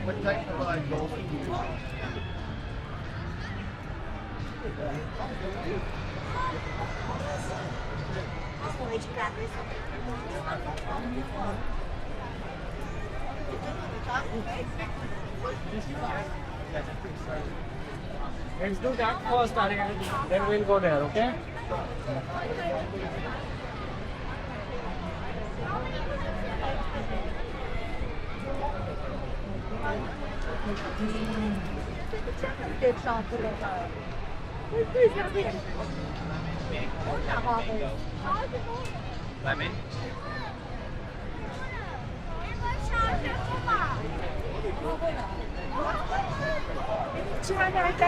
What type of gold? Let's do that first, then we'll go there, okay?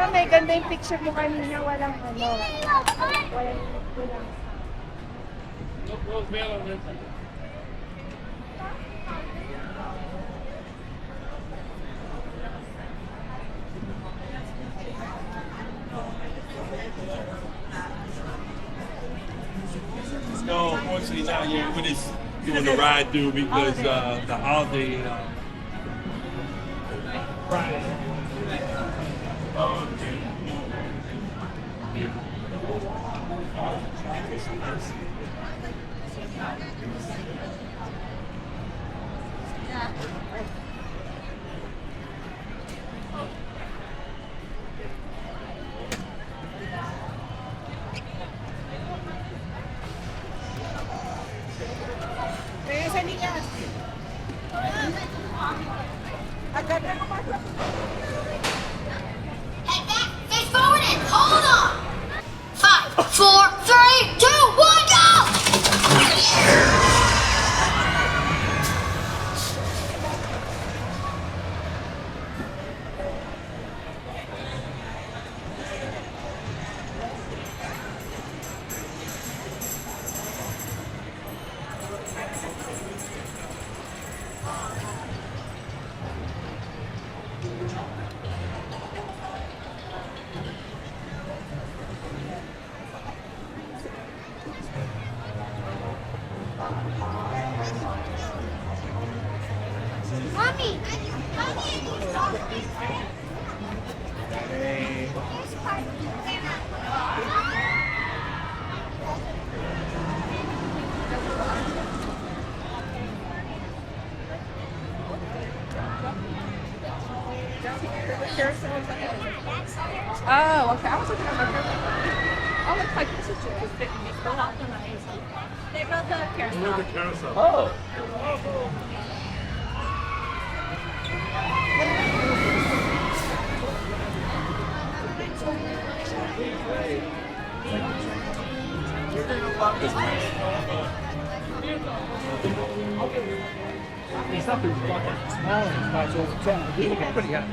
May ganda yung picture mo kanina, walang ano. Walang No, unfortunately not yet. We're just doing the ride through because the holiday. Friday. Head back, face forward, and hold on. 5, 4, 3, 2, 1, go! Mommy! Oh, okay. I was looking at my camera. Oh, looks like this is just fitting me. Go out and amazing. They built the carousel. Oh. It's not too small, it's pretty good.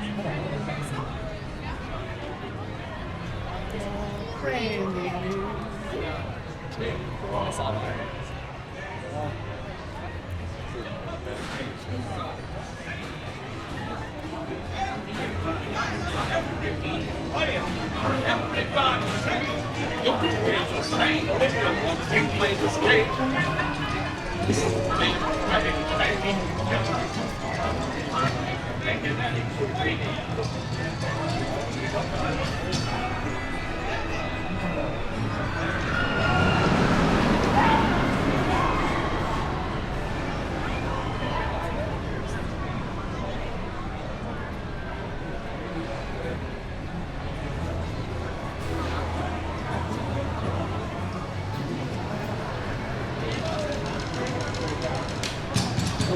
I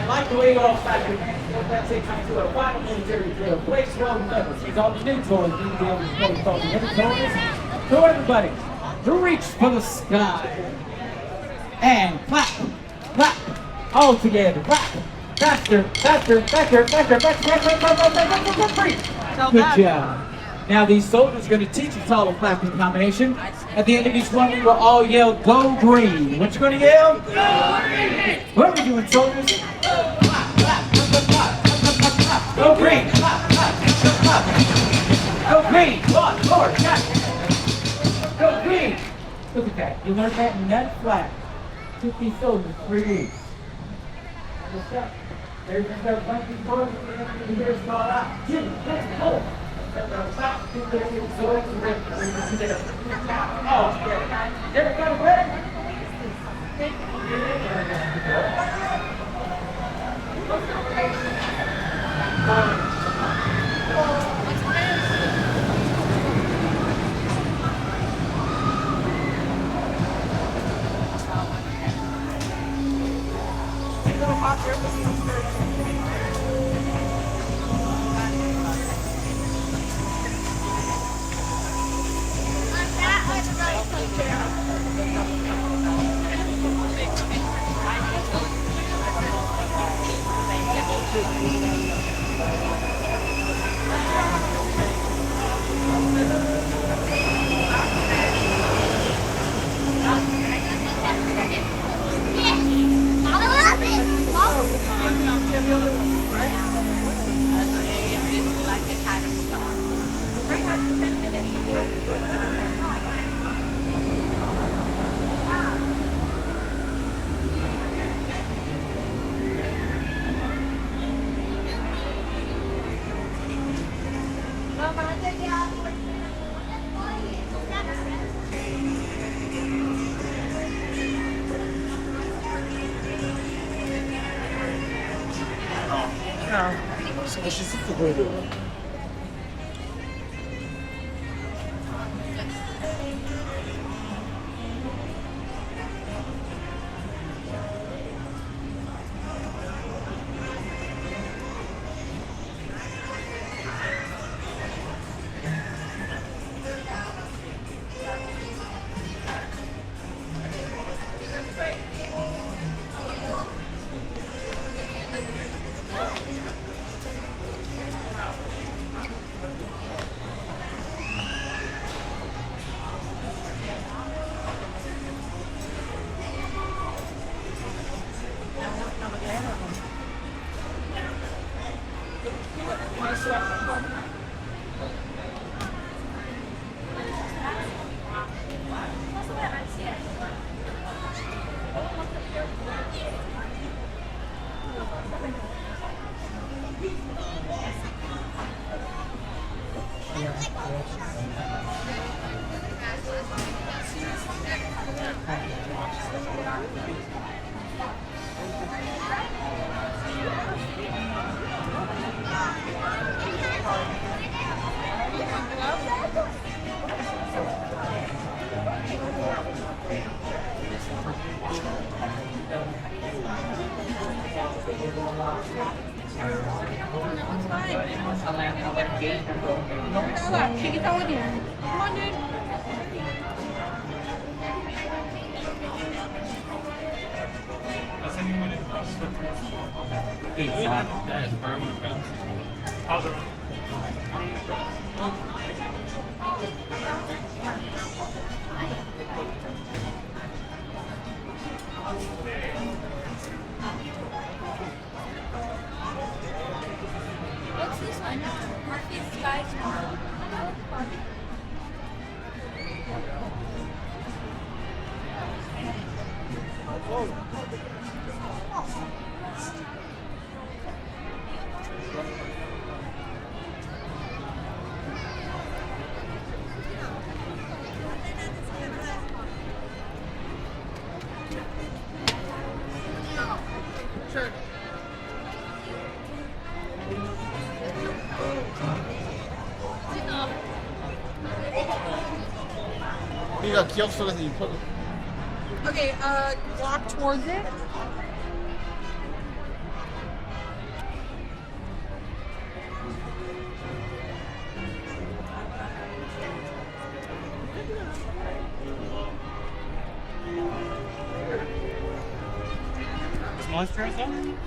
like the way you all started. That's it. Come to a final military drill. Place well levels. These all the new toys. These the old toys. Every toys. To everybody. To reach for the sky. And clap. Clap. All together. Clap. Faster. Faster. Faster. Faster. Faster. Good job. Now these soldiers are going to teach us all a clapping combination. At the end of each one, we will all yell, "Go green." What you going to yell? Go green. What are we doing, soldiers? Go green. Go green. One, Lord, go green. Look at that. You learned that in that flat. Took these soldiers 3 weeks. There's their bunch of soldiers. Here's called out. 2, 3, 4. Oh, everybody ready? What's this one? Murphy's Sky Tomorrow. 우리가 기억 속에서 이 포즈. Okay, walk towards it. Monster or something?